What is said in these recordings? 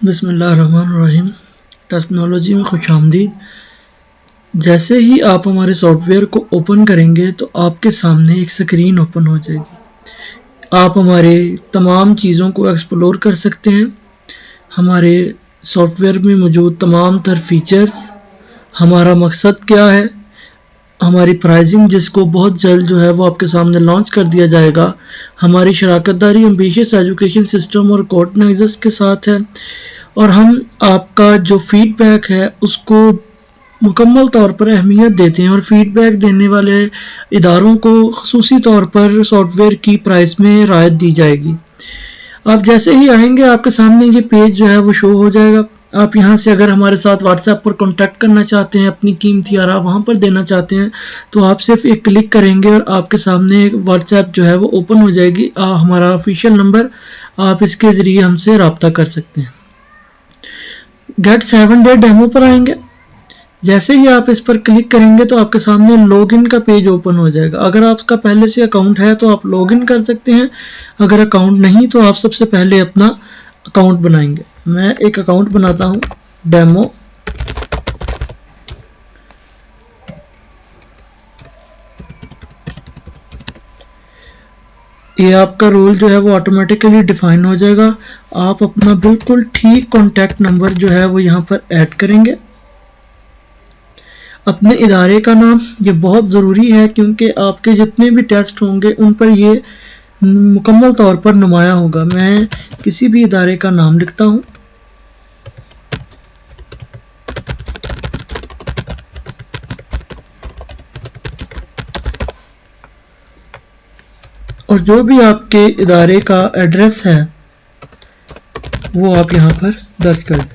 बिस्मिल्लाहिर्रहमानिर्रहीम। टेक्नोलॉजी में खुशामदीद। जैसे ही आप हमारे सॉफ्टवेयर को ओपन करेंगे तो आपके सामने एक स्क्रीन ओपन हो जाएगी। आप हमारे तमाम चीज़ों को एक्सप्लोर कर सकते हैं। हमारे सॉफ्टवेयर में मौजूद तमाम तर फीचर्स, हमारा मकसद क्या है, हमारी प्राइसिंग जिसको बहुत जल्द जो है वो आपके सामने लॉन्च कर दिया जाएगा, हमारी शराकत दारी एम्बिशियस एजुकेशन सिस्टम और कोर्टनाइजर्स के साथ है, और हम आपका जो फीडबैक है उसको मुकम्मल तौर पर अहमियत देते हैं और फीडबैक देने वाले इदारों को ख़ुसूसी तौर पर सॉफ्टवेयर की प्राइस में राहत दी जाएगी। आप जैसे ही आएंगे आपके सामने ये पेज जो है वो शो हो जाएगा। आप यहाँ से अगर हमारे साथ व्हाट्सएप पर कांटेक्ट करना चाहते हैं, अपनी कीमती आरा वहाँ पर देना चाहते हैं, तो आप सिर्फ एक क्लिक करेंगे और आपके सामने व्हाट्सएप जो है वो ओपन हो जाएगी। हमारा ऑफिशियल नंबर, आप इसके ज़रिए हमसे रब्ता कर सकते हैं। गेट 7 डे डेमो पर आएंगे। जैसे ही आप इस पर क्लिक करेंगे तो आपके सामने लॉगिन का पेज ओपन हो जाएगा। अगर आपका पहले से अकाउंट है तो आप लॉगिन कर सकते हैं, अगर अकाउंट नहीं तो आप सबसे पहले अपना अकाउंट बनाएंगे। मैं एक अकाउंट बनाता हूं, डेमो। ये आपका रोल जो है वो ऑटोमेटिकली डिफाइन हो जाएगा। आप अपना बिल्कुल ठीक कॉन्टैक्ट नंबर जो है वो यहाँ पर ऐड करेंगे। अपने इदारे का नाम, ये बहुत ज़रूरी है क्योंकि आपके जितने भी टेस्ट होंगे उन पर ये मुकम्मल तौर पर नुमाया होगा। मैं किसी भी इदारे का नाम लिखता हूँ। और जो भी आपके इदारे का एड्रेस है वो आप यहाँ पर दर्ज कर दें।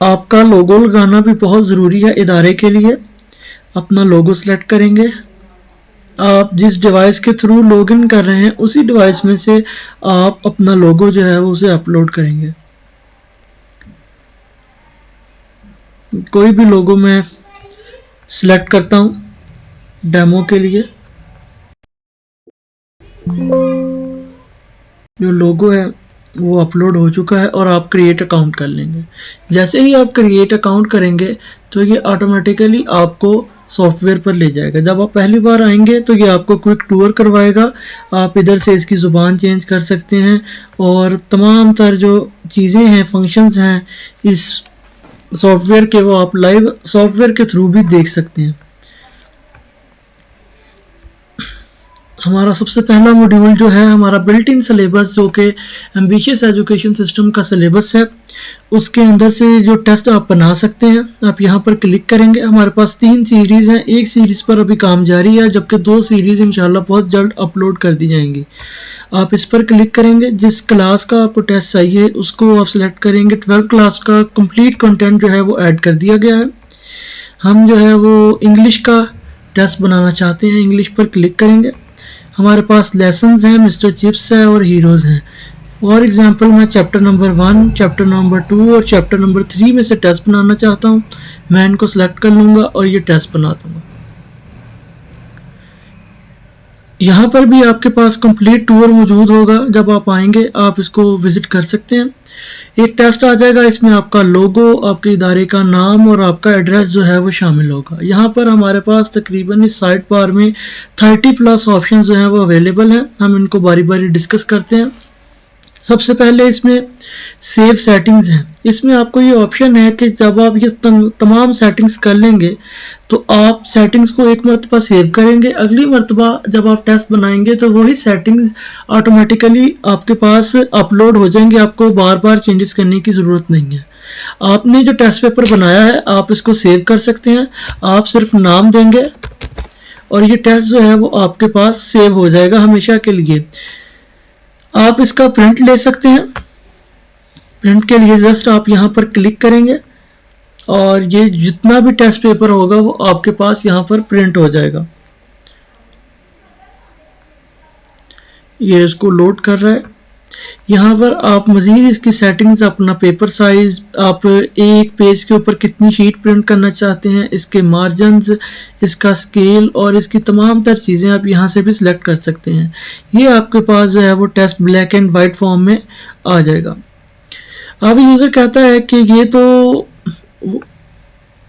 आपका लोगो लगाना भी बहुत ज़रूरी है इदारे के लिए। अपना लोगो सिलेक्ट करेंगे। आप जिस डिवाइस के थ्रू लॉगिन कर रहे हैं उसी डिवाइस में से आप अपना लोगो जो है उसे अपलोड करेंगे। कोई भी लोगो मैं सिलेक्ट करता हूं डेमो के लिए। जो लोगो है वो अपलोड हो चुका है और आप क्रिएट अकाउंट कर लेंगे। जैसे ही आप क्रिएट अकाउंट करेंगे तो ये ऑटोमेटिकली आपको सॉफ्टवेयर पर ले जाएगा। जब आप पहली बार आएंगे तो ये आपको क्विक टूर करवाएगा। आप इधर से इसकी ज़ुबान चेंज कर सकते हैं और तमाम तर जो चीज़ें हैं, फंक्शंस हैं इस सॉफ्टवेयर के, वो आप लाइव सॉफ्टवेयर के थ्रू भी देख सकते हैं। हमारा सबसे पहला मॉड्यूल जो है हमारा बिल्ट इन सिलेबस, जो कि एम्बिशियस एजुकेशन सिस्टम का सिलेबस है, उसके अंदर से जो टेस्ट आप बना सकते हैं। आप यहाँ पर क्लिक करेंगे। हमारे पास 3 सीरीज़ हैं। एक सीरीज़ पर अभी काम जारी है, जबकि 2 सीरीज़ इंशाल्लाह बहुत जल्द अपलोड कर दी जाएंगी। आप इस पर क्लिक करेंगे। जिस क्लास का आपको टेस्ट चाहिए उसको आप सिलेक्ट करेंगे। 12 क्लास का कंप्लीट कंटेंट जो है वो ऐड कर दिया गया है। हम जो है वो इंग्लिश का टेस्ट बनाना चाहते हैं। इंग्लिश पर क्लिक करेंगे। हमारे पास लेसन्स हैं, मिस्टर चिप्स है और हीरोज़ हैं। फॉर एग्जांपल मैं चैप्टर नंबर 1, चैप्टर नंबर 2 और चैप्टर नंबर 3 में से टेस्ट बनाना चाहता हूं। मैं इनको सेलेक्ट कर लूँगा और ये टेस्ट बना दूँगा। यहाँ पर भी आपके पास कंप्लीट टूर मौजूद होगा। जब आप आएंगे आप इसको विज़िट कर सकते हैं। एक टेस्ट आ जाएगा, इसमें आपका लोगो, आपके इदारे का नाम और आपका एड्रेस जो है वो शामिल होगा। यहाँ पर हमारे पास तकरीबन इस साइड बार में 30+ ऑप्शन जो हैं वो अवेलेबल हैं। हम इनको बारी बारी डिस्कस करते हैं। सबसे पहले इसमें सेव सेटिंग्स हैं। इसमें आपको ये ऑप्शन है कि जब आप ये तमाम सेटिंग्स कर लेंगे तो आप सेटिंग्स को एक मरतबा सेव करेंगे। अगली मरतबा जब आप टेस्ट बनाएंगे तो वही सेटिंग्स ऑटोमेटिकली आपके पास अपलोड हो जाएंगे। आपको बार बार चेंजेस करने की ज़रूरत नहीं है। आपने जो टेस्ट पेपर बनाया है आप इसको सेव कर सकते हैं। आप सिर्फ नाम देंगे और ये टेस्ट जो है वो आपके पास सेव हो जाएगा हमेशा के लिए। आप इसका प्रिंट ले सकते हैं। प्रिंट के लिए जस्ट आप यहाँ पर क्लिक करेंगे और ये जितना भी टेस्ट पेपर होगा वो आपके पास यहाँ पर प्रिंट हो जाएगा। ये इसको लोड कर रहा है। यहाँ पर आप मज़ीद इसकी सेटिंग्स, अपना पेपर साइज, आप एक पेज के ऊपर कितनी शीट प्रिंट करना चाहते हैं, इसके मार्जिन्स, इसका स्केल और इसकी तमाम तर चीज़ें आप यहाँ से भी सिलेक्ट कर सकते हैं। ये आपके पास जो है वो test black and white form में आ जाएगा। अब यूज़र कहता है कि ये तो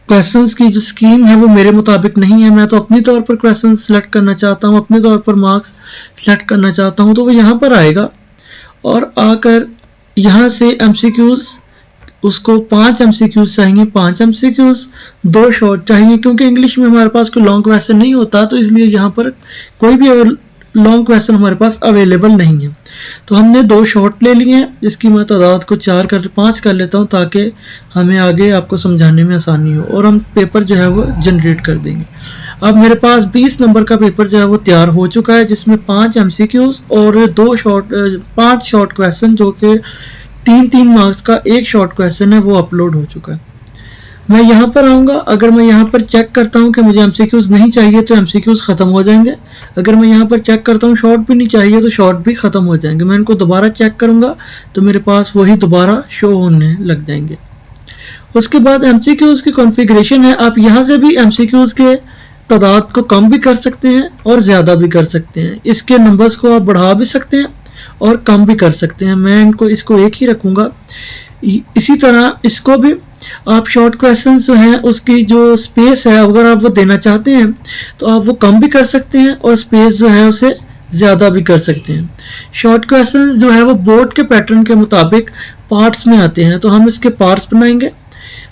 क्वेश्चंस की जो स्कीम है वो मेरे मुताबिक नहीं है, मैं तो अपनी तौर पर क्वेश्चन सिलेक्ट करना चाहता हूँ, अपने तौर पर मार्क्स सिलेक्ट करना चाहता हूँ। तो वो यहाँ पर आएगा और आकर यहाँ से MCQs, उसको 5 MCQs चाहिए, 5 MCQs, 2 शॉर्ट चाहिए, क्योंकि इंग्लिश में हमारे पास कोई लॉन्ग क्वेश्चन नहीं होता, तो इसलिए यहाँ पर कोई भी लॉन्ग क्वेश्चन हमारे पास अवेलेबल नहीं है। तो हमने 2 शॉर्ट ले लिए हैं, इसकी मैं तादाद को 5 कर लेता हूँ ताकि हमें आगे आपको समझाने में आसानी हो, और हम पेपर जो है वो जनरेट कर देंगे। अब मेरे पास 20 नंबर का पेपर जो है वो तैयार हो चुका है, जिसमें 5 MCQs और 5 शॉर्ट क्वेश्चन, जो कि 3-3 मार्क्स का एक शॉर्ट क्वेश्चन है, वो अपलोड हो चुका है। मैं यहाँ पर आऊँगा, अगर मैं यहाँ पर चेक करता हूँ कि मुझे MCQs नहीं चाहिए तो MCQs ख़त्म हो जाएंगे। अगर मैं यहाँ पर चेक करता हूँ शॉर्ट भी नहीं चाहिए तो शॉर्ट भी ख़त्म हो जाएंगे। मैं इनको दोबारा चेक करूँगा तो मेरे पास वही दोबारा शो होने लग जाएंगे। उसके बाद MCQs की कॉन्फ़िगरेशन है, आप यहाँ से भी MCQs के तादाद को कम भी कर सकते हैं और ज़्यादा भी कर सकते हैं। इसके नंबर्स को आप बढ़ा भी सकते हैं और कम भी कर सकते हैं। मैं इसको एक ही रखूँगा। इसी तरह इसको भी आप शॉर्ट क्वेश्चन जो हैं उसकी जो स्पेस है, अगर आप वो देना चाहते हैं तो आप वो कम भी कर सकते हैं और स्पेस जो है उसे ज़्यादा भी कर सकते हैं। शॉर्ट क्वेश्चन जो है वो बोर्ड के पैटर्न के मुताबिक पार्ट्स में आते हैं, तो हम इसके पार्ट्स बनाएंगे।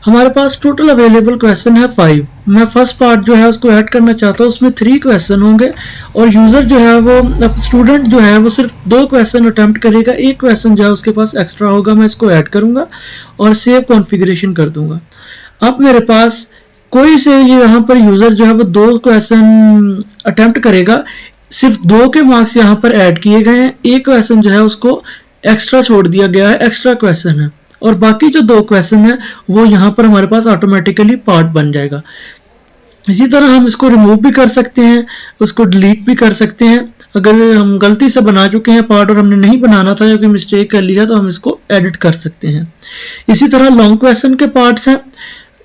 हमारे पास टोटल अवेलेबल क्वेश्चन है 5। मैं फर्स्ट पार्ट जो है उसको ऐड करना चाहता हूँ, उसमें 3 क्वेश्चन होंगे और यूज़र जो है वो, स्टूडेंट जो है वो सिर्फ 2 क्वेश्चन अटेम्प्ट करेगा, एक क्वेश्चन जो है उसके पास एक्स्ट्रा होगा। मैं इसको ऐड करूँगा और सेव कॉन्फ़िगरेशन कर दूँगा। अब मेरे पास कोई से ये यहाँ पर यूज़र जो है वो 2 क्वेश्चन अटेम्प्ट करेगा, सिर्फ 2 के मार्क्स यहाँ पर ऐड किए गए हैं, एक क्वेश्चन जो है उसको एक्स्ट्रा छोड़ दिया गया है, एक्स्ट्रा क्वेश्चन है, और बाकी जो 2 क्वेश्चन है वो यहाँ पर हमारे पास ऑटोमेटिकली पार्ट बन जाएगा। इसी तरह हम इसको रिमूव भी कर सकते हैं, उसको डिलीट भी कर सकते हैं। अगर हम गलती से बना चुके हैं पार्ट और हमने नहीं बनाना था या कोई मिस्टेक कर लिया तो हम इसको एडिट कर सकते हैं। इसी तरह लॉन्ग क्वेश्चन के पार्ट्स हैं,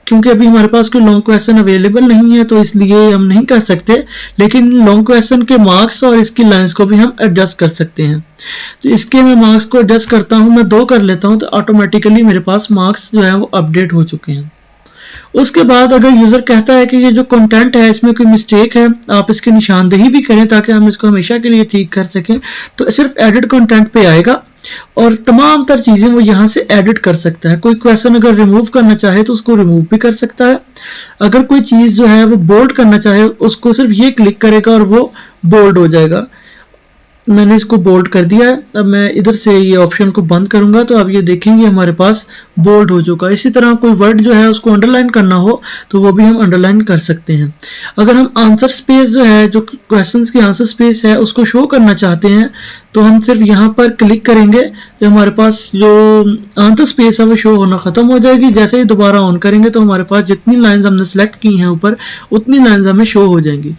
क्योंकि अभी हमारे पास कोई लॉन्ग क्वेश्चन अवेलेबल नहीं है तो इसलिए हम नहीं कर सकते, लेकिन लॉन्ग क्वेश्चन के मार्क्स और इसकी लाइंस को भी हम एडजस्ट कर सकते हैं। तो इसके मैं मार्क्स को एडजस्ट करता हूं, मैं 2 कर लेता हूं, तो ऑटोमेटिकली मेरे पास मार्क्स जो है वो अपडेट हो चुके हैं। उसके बाद अगर यूज़र कहता है कि ये जो कंटेंट है इसमें कोई मिस्टेक है, आप इसकी निशानदेही भी करें ताकि हम इसको हमेशा के लिए ठीक कर सकें, तो सिर्फ एडिट कंटेंट पे आएगा और तमाम तर चीज़ें वो यहाँ से एडिट कर सकता है। कोई क्वेश्चन अगर रिमूव करना चाहे तो उसको रिमूव भी कर सकता है। अगर कोई चीज़ जो है वो बोल्ड करना चाहे उसको सिर्फ ये क्लिक करेगा और वो बोल्ड हो जाएगा। मैंने इसको बोल्ड कर दिया है। अब मैं इधर से ये ऑप्शन को बंद करूंगा तो अब ये देखेंगे हमारे पास बोल्ड हो चुका है। इसी तरह कोई वर्ड जो है उसको अंडरलाइन करना हो तो वो भी हम अंडरलाइन कर सकते हैं। अगर हम आंसर स्पेस जो है, जो क्वेश्चंस की आंसर स्पेस है, उसको शो करना चाहते हैं तो हम सिर्फ यहाँ पर क्लिक करेंगे तो हमारे पास जो आंसर स्पेस है वो शो होना ख़त्म हो जाएगी। जैसे ही दोबारा ऑन करेंगे तो हमारे पास जितनी लाइन्स हमने सेलेक्ट की हैं ऊपर, उतनी लाइन्स हमें शो हो जाएंगी।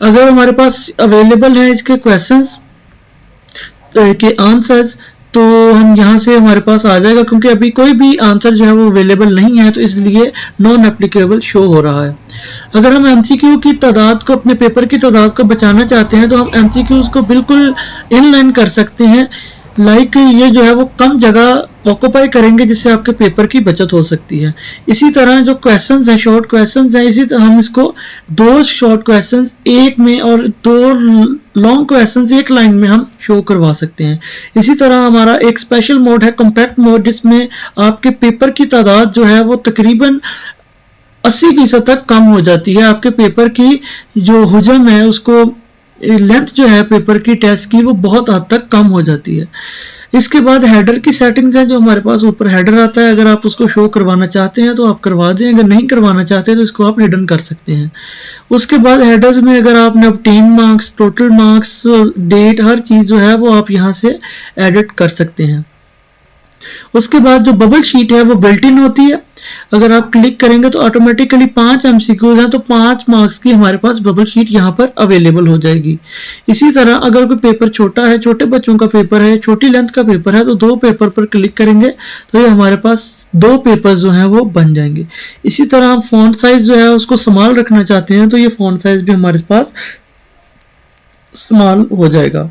अगर हमारे पास अवेलेबल है इसके क्वेश्चंस के आंसर्स, तो हम यहाँ से हमारे पास आ जाएगा, क्योंकि अभी कोई भी आंसर जो है वो अवेलेबल नहीं है तो इसलिए नॉन एप्लीकेबल शो हो रहा है। अगर हम MCQ की तादाद को, अपने पेपर की तादाद को बचाना चाहते हैं तो हम MCQs को बिल्कुल इनलाइन कर सकते हैं। लाइक ये जो है वो कम जगह ऑक्यूपाई करेंगे जिससे आपके पेपर की बचत हो सकती है। इसी तरह जो क्वेश्चंस हैं, शॉर्ट क्वेश्चंस हैं, इसी तरह हम इसको 2 शॉर्ट क्वेश्चंस एक में और 2 लॉन्ग क्वेश्चंस एक लाइन में हम शो करवा सकते हैं। इसी तरह हमारा एक स्पेशल मोड है, कॉम्पैक्ट मोड, जिसमें आपके पेपर की तादाद जो है वो तकरीबन 80% तक कम हो जाती है। आपके पेपर की जो हुजम है, उसको लेंथ जो है पेपर की टेस्ट की, वो बहुत हद तक कम हो जाती है। इसके बाद हेडर की सेटिंग्स है, जो हमारे पास ऊपर हेडर आता है। अगर आप उसको शो करवाना चाहते हैं तो आप करवा दें, अगर नहीं करवाना चाहते तो इसको आप हिडन कर सकते हैं। उसके बाद हेडर्स में अगर आपने obtain marks, total marks, date, हर चीज़ जो है वो आप यहाँ से एडिट कर सकते हैं। उसके बाद जो बबल शीट है वो बिल्ट इन होती है। अगर आप क्लिक करेंगे तो ऑटोमेटिकली 5 MCQs हैं, तो 5 मार्क्स की हमारे पास बबल शीट यहाँ पर अवेलेबल हो जाएगी। इसी तरह अगर कोई पेपर छोटा है, छोटे बच्चों का पेपर है, छोटी लेंथ का पेपर है, तो 2 पेपर पर क्लिक करेंगे तो ये हमारे पास 2 पेपर जो हैं वो बन जाएंगे। इसी तरह हम फॉन्ट साइज जो है उसको स्मॉल रखना चाहते हैं तो ये फॉन्ट साइज भी हमारे पास स्मॉल हो जाएगा।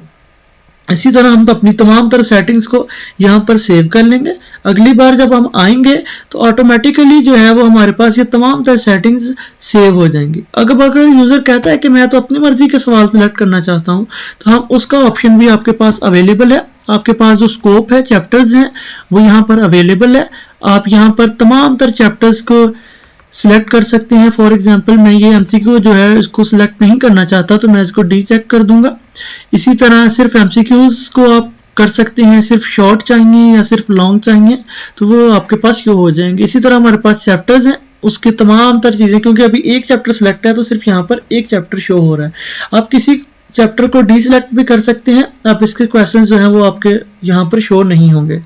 इसी तरह हम तो अपनी तमाम तरह सेटिंग्स को यहाँ पर सेव कर लेंगे। अगली बार जब हम आएंगे तो ऑटोमेटिकली जो है वो हमारे पास ये तमाम तरह सेटिंग्स सेव हो जाएंगी। अगर यूजर कहता है कि मैं तो अपनी मर्जी के सवाल सिलेक्ट करना चाहता हूँ तो हम उसका ऑप्शन भी आपके पास अवेलेबल है। आपके पास जो स्कोप है, चैप्टर्स हैं, वो यहाँ पर अवेलेबल है। आप यहाँ पर तमाम तरह चैप्टर्स को सिलेक्ट कर सकते हैं। फॉर एग्जांपल मैं ये MCQ जो है इसको सिलेक्ट नहीं करना चाहता तो मैं इसको डीचेक कर दूंगा। इसी तरह सिर्फ MCQs को आप कर सकते हैं, सिर्फ शॉर्ट चाहिए या सिर्फ लॉन्ग चाहिए तो वो आपके पास शो हो जाएंगे। इसी तरह हमारे पास चैप्टर्स हैं, उसके तमाम तरह चीजें, क्योंकि अभी एक चैप्टर सिलेक्ट है तो सिर्फ यहाँ पर एक चैप्टर शो हो रहा है। आप किसी चैप्टर को डीसिलेक्ट भी कर सकते हैं, आप इसके क्वेश्चंस जो हैं वो आपके यहाँ पर शो नहीं होंगे।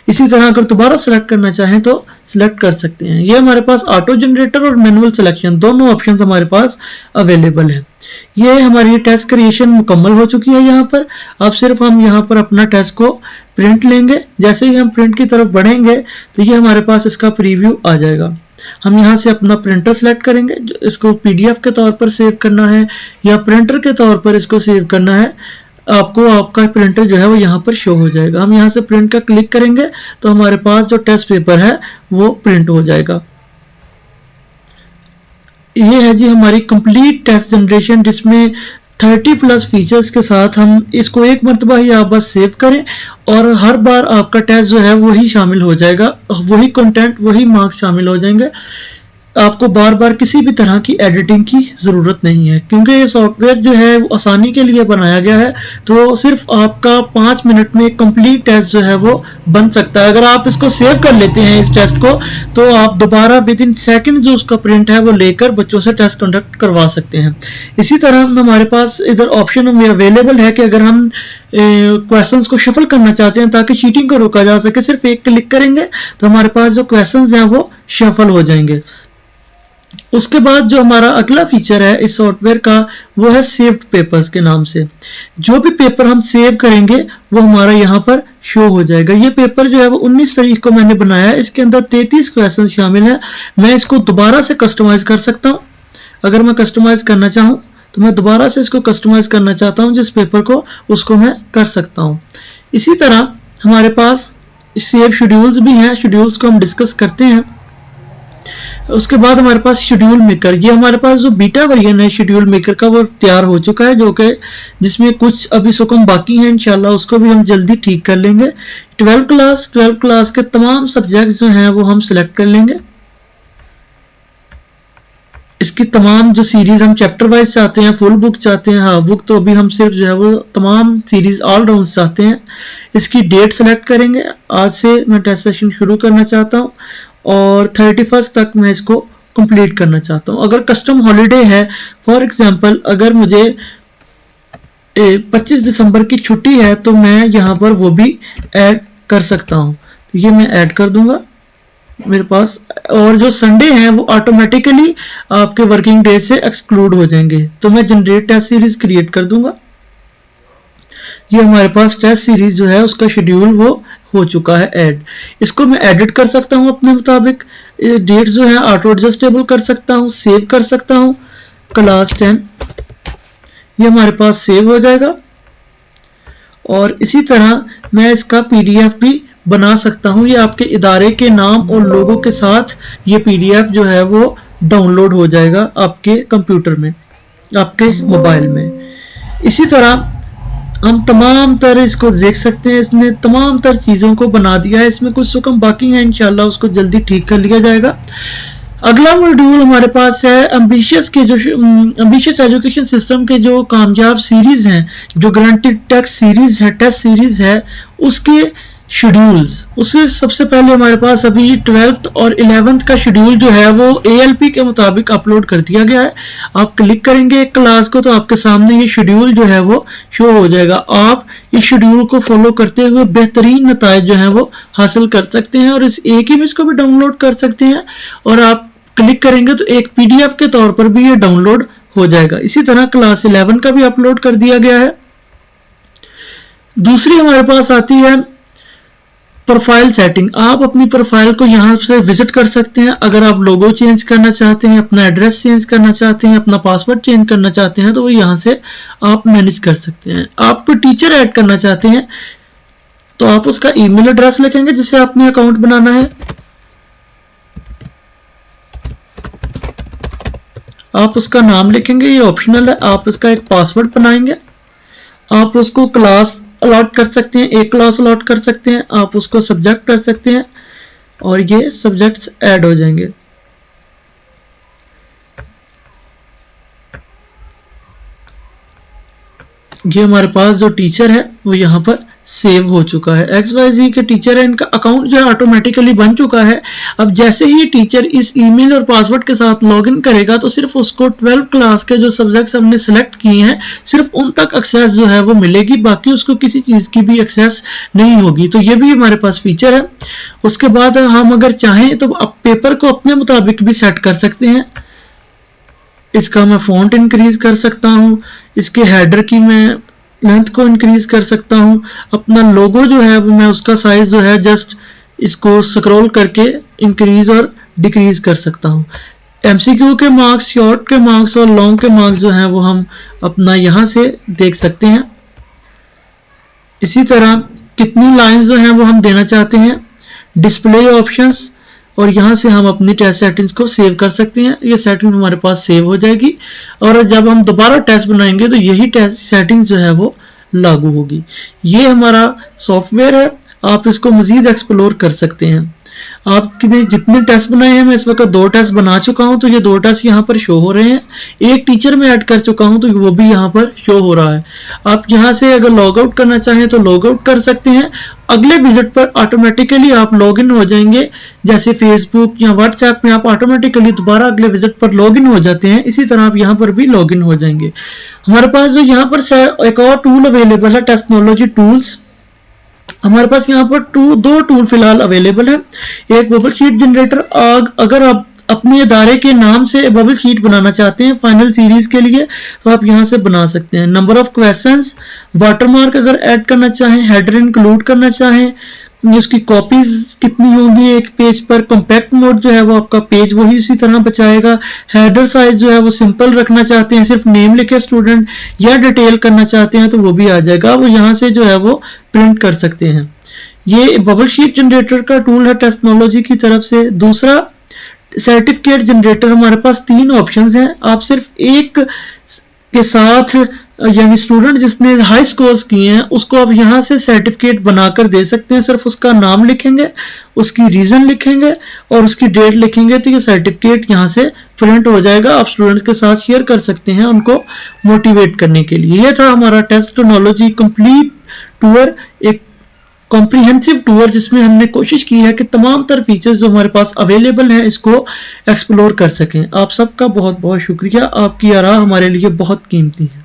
इसी तरह अगर दोबारा सेलेक्ट करना चाहें तो सिलेक्ट कर सकते हैं। ये हमारे पास ऑटो जनरेटर और मैनुअल सिलेक्शन दोनों ऑप्शंस हमारे पास अवेलेबल है। ये हमारी टेस्ट क्रिएशन मुकम्मल हो चुकी है। यहाँ पर अब सिर्फ हम यहाँ पर अपना टेस्ट को प्रिंट लेंगे। जैसे ही हम प्रिंट की तरफ बढ़ेंगे तो ये हमारे पास इसका प्रीव्यू आ जाएगा। हम यहाँ से अपना प्रिंटर सेलेक्ट करेंगे, इसको PDF के तौर पर सेव करना है या प्रिंटर के तौर पर इसको सेव करना है। आपको आपका प्रिंटर जो है वो यहाँ पर शो हो जाएगा। हम यहाँ से प्रिंट का क्लिक करेंगे तो हमारे पास जो टेस्ट पेपर है वो प्रिंट हो जाएगा। ये है जी हमारी कंप्लीट टेस्ट जनरेशन, जिसमें 30+ फीचर्स के साथ। हम इसको एक मरतबा ही आप बस सेव करें और हर बार आपका टेस्ट जो है वही शामिल हो जाएगा, वही कंटेंट, वही मार्क्स शामिल हो जाएंगे। आपको बार बार किसी भी तरह की एडिटिंग की ज़रूरत नहीं है, क्योंकि ये सॉफ्टवेयर जो है वो आसानी के लिए बनाया गया है। तो सिर्फ आपका 5 मिनट में कंप्लीट टेस्ट जो है वो बन सकता है। अगर आप इसको सेव कर लेते हैं इस टेस्ट को तो आप दोबारा विदिन सेकंड जो उसका प्रिंट है वो लेकर बच्चों से टेस्ट कंडक्ट करवा सकते हैं। इसी तरह हमारे पास इधर ऑप्शन हमें अवेलेबल है कि अगर हम क्वेश्चंस को शफल करना चाहते हैं ताकि चीटिंग को रोका जा सके, सिर्फ एक क्लिक करेंगे तो हमारे पास जो क्वेश्चंस हैं वो शफल हो जाएंगे। उसके बाद जो हमारा अगला फीचर है इस सॉफ्टवेयर का वो है सेव्ड पेपर्स के नाम से। जो भी पेपर हम सेव करेंगे वो हमारा यहाँ पर शो हो जाएगा। ये पेपर जो है वो 19 तारीख को मैंने बनाया है। इसके अंदर 33 क्वेश्चन शामिल हैं। मैं इसको दोबारा से कस्टमाइज कर सकता हूँ। अगर मैं कस्टमाइज करना चाहूँ तो मैं दोबारा से इसको कस्टमाइज करना चाहता हूँ जिस पेपर को, उसको मैं कर सकता हूँ। इसी तरह हमारे पास सेव शेड्यूल्स भी हैं। शेड्यूल्स को हम डिस्कस करते हैं। उसके बाद हमारे पास शेड्यूल मेकर, ये हमारे पास जो बीटा वर्जन है शेड्यूल मेकर का वो तैयार हो चुका है, जो कि जिसमें कुछ अभी सुकम बाकी हैं। इंशाल्लाह उसको भी हम जल्दी ठीक कर लेंगे। 12 क्लास के तमाम सब्जेक्ट्स जो हैं वो हम सिलेक्ट कर लेंगे। इसकी तमाम जो सीरीज हम चैप्टर वाइज चाहते हैं, फुल बुक चाहते हैं, हाफ बुक, तो अभी हम सिर्फ जो है वो तमाम सीरीज ऑल राउंड चाहते हैं। इसकी डेट सेलेक्ट करेंगे। आज से मैं टेस्ट सेशन शुरू करना चाहता हूँ और 31 तक मैं इसको कंप्लीट करना चाहता हूँ। अगर कस्टम हॉलीडे है, फॉर एग्जांपल अगर मुझे 25 दिसंबर की छुट्टी है तो मैं यहाँ पर वो भी ऐड कर सकता हूँ। तो ये मैं ऐड कर दूंगा मेरे पास। और जो संडे हैं वो ऑटोमेटिकली आपके वर्किंग डे से एक्सक्लूड हो जाएंगे। तो मैं जनरेट टेस्ट सीरीज क्रिएट कर दूंगा। ये हमारे पास टेस्ट सीरीज जो है उसका शेड्यूल वो हो चुका है ऐड। इसको मैं एडिट कर सकता हूँ अपने मुताबिक। डेट जो है ऑटो एडजस्टेबल कर सकता हूँ, सेव कर सकता हूँ। क्लास 10 ये हमारे पास सेव हो जाएगा। और इसी तरह मैं इसका PDF भी बना सकता हूँ। ये आपके इदारे के नाम और लोगों के साथ ये PDF जो है वो डाउनलोड हो जाएगा आपके कंप्यूटर में, आपके मोबाइल में। इसी तरह हम तमाम तरह इसको देख सकते हैं। इसने तमाम तरह चीज़ों को बना दिया है। इसमें कुछ सुकम बाकी है, इंशाल्लाह उसको जल्दी ठीक कर लिया जाएगा। अगला मॉड्यूल हमारे पास है एम्बिशियस के जो एम्बिशियस एजुकेशन सिस्टम के जो कामयाब सीरीज हैं, जो गारंटीड टेस्ट सीरीज है, उसके शेड्यूल्स, उससे सबसे पहले हमारे पास अभी 12th और 11th का शेड्यूल जो है वो ALP के मुताबिक अपलोड कर दिया गया है। आप क्लिक करेंगे एक क्लास को तो आपके सामने ये शेड्यूल जो है वो शो हो जाएगा। आप इस शेड्यूल को फॉलो करते हुए बेहतरीन नताइज जो है वो हासिल कर सकते हैं और इस एक इमेज को भी डाउनलोड कर सकते हैं और आप क्लिक करेंगे तो एक PDF के तौर पर भी ये डाउनलोड हो जाएगा। इसी तरह क्लास 11 का भी अपलोड कर दिया गया है। दूसरी हमारे पास आती है प्रोफाइल सेटिंग। आप अपनी प्रोफाइल को यहाँ से विजिट कर सकते हैं। अगर आप लोगो चेंज करना चाहते हैं, अपना एड्रेस चेंज करना चाहते हैं, अपना पासवर्ड चेंज करना चाहते हैं तो वो यहाँ से आप मैनेज कर सकते हैं। आप कोई टीचर ऐड करना चाहते हैं तो आप उसका ईमेल एड्रेस लिखेंगे जिसे आपने अकाउंट बनाना है। आप उसका नाम लिखेंगे, ये ऑप्शनल है। आप उसका एक पासवर्ड बनाएंगे। आप उसको क्लास अलॉट कर सकते हैं, एक क्लास अलॉट कर सकते हैं। आप उसको सब्जेक्ट कर सकते हैं और ये सब्जेक्ट्स ऐड हो जाएंगे। ये हमारे पास जो टीचर है वो यहाँ पर सेव हो चुका है। XYZ के टीचर है, इनका अकाउंट जो है ऑटोमेटिकली बन चुका है। अब जैसे ही टीचर इस ईमेल और पासवर्ड के साथ लॉगिन करेगा तो सिर्फ उसको 12 क्लास के जो सब्जेक्ट्स हमने सेलेक्ट किए हैं सिर्फ उन तक एक्सेस जो है वो मिलेगी, बाकी उसको किसी चीज की भी एक्सेस नहीं होगी। तो ये भी हमारे पास फीचर है। उसके बाद हम अगर चाहें तो पेपर को अपने मुताबिक भी सेट कर सकते हैं। इसका मैं फॉन्ट इंक्रीज कर सकता हूँ, इसके हेडर की मैं लेंथ को इंक्रीज कर सकता हूँ, अपना लोगो जो है मैं उसका साइज जो है जस्ट इसको स्क्रॉल करके इंक्रीज और डिक्रीज कर सकता हूँ। MCQ के मार्क्स, शॉर्ट के मार्क्स और लॉन्ग के मार्क्स जो हैं वो हम अपना यहाँ से देख सकते हैं। इसी तरह कितनी लाइंस जो हैं वो हम देना चाहते हैं, डिस्प्ले ऑप्शंस, और यहाँ से हम अपनी टेस्ट सेटिंग्स को सेव कर सकते हैं। ये सेटिंग हमारे पास सेव हो जाएगी और जब हम दोबारा टेस्ट बनाएंगे तो यही टेस्ट सेटिंग्स जो है वो लागू होगी। ये हमारा सॉफ्टवेयर है, आप इसको मजीद एक्सप्लोर कर सकते हैं। आपने जितने टेस्ट बनाए हैं, मैं इस वक्त 2 टेस्ट बना चुका हूं तो ये 2 टेस्ट यहाँ पर शो हो रहे हैं। एक टीचर में ऐड कर चुका हूं तो वो भी यहाँ पर शो हो रहा है। आप यहाँ से अगर लॉग आउट करना चाहें तो लॉग आउट कर सकते हैं। अगले विजिट पर ऑटोमेटिकली आप लॉग इन हो जाएंगे। जैसे फेसबुक या व्हाट्सएप में आप ऑटोमेटिकली दोबारा अगले विजिट पर लॉग इन हो जाते हैं, इसी तरह आप यहाँ पर भी लॉग इन हो जाएंगे। हमारे पास जो यहाँ पर एक और टूल अवेलेबल है, टेक्नोलॉजी टूल्स। हमारे पास यहाँ पर 2 टूल फिलहाल अवेलेबल है। एक बबल शीट जनरेटर। अगर आप अपने इदारे के नाम से बबल शीट बनाना चाहते हैं फाइनल सीरीज के लिए तो आप यहाँ से बना सकते हैं। नंबर ऑफ क्वेश्चंस, वाटरमार्क अगर ऐड करना चाहें, हेडर इंक्लूड करना चाहें, उसकी कॉपीज कितनी होंगी एक पेज पर, कॉम्पैक्ट मोड जो है वो आपका पेज वही उसी तरह बचाएगा। हेडर साइज जो है वो सिंपल रखना चाहते हैं, सिर्फ नेम लिखे स्टूडेंट, या डिटेल करना चाहते हैं तो वो भी आ जाएगा। वो यहाँ से जो है वो प्रिंट कर सकते हैं। ये बबल शीट जनरेटर का टूल है टेक्नोलॉजी की तरफ से। दूसरा सर्टिफिकेट जनरेटर, हमारे पास 3 ऑप्शंस हैं। आप सिर्फ एक के साथ यानी स्टूडेंट जिसने हाई स्कोर्स किए हैं उसको आप यहाँ से सर्टिफिकेट बनाकर दे सकते हैं। सिर्फ उसका नाम लिखेंगे, उसकी रीजन लिखेंगे और उसकी डेट लिखेंगे तो ये सर्टिफिकेट यहाँ से प्रिंट हो जाएगा। आप स्टूडेंट्स के साथ शेयर कर सकते हैं उनको मोटिवेट करने के लिए। ये था हमारा टेक्नोलॉजी कंप्लीट टूर, एक कॉम्प्रिहेंसिव टूर जिसमें हमने कोशिश की है कि तमाम तर फीचर्स जो हमारे पास अवेलेबल हैं इसको एक्सप्लोर कर सकें। आप सबका बहुत बहुत शुक्रिया। आपकी आराह हमारे लिए बहुत कीमती है।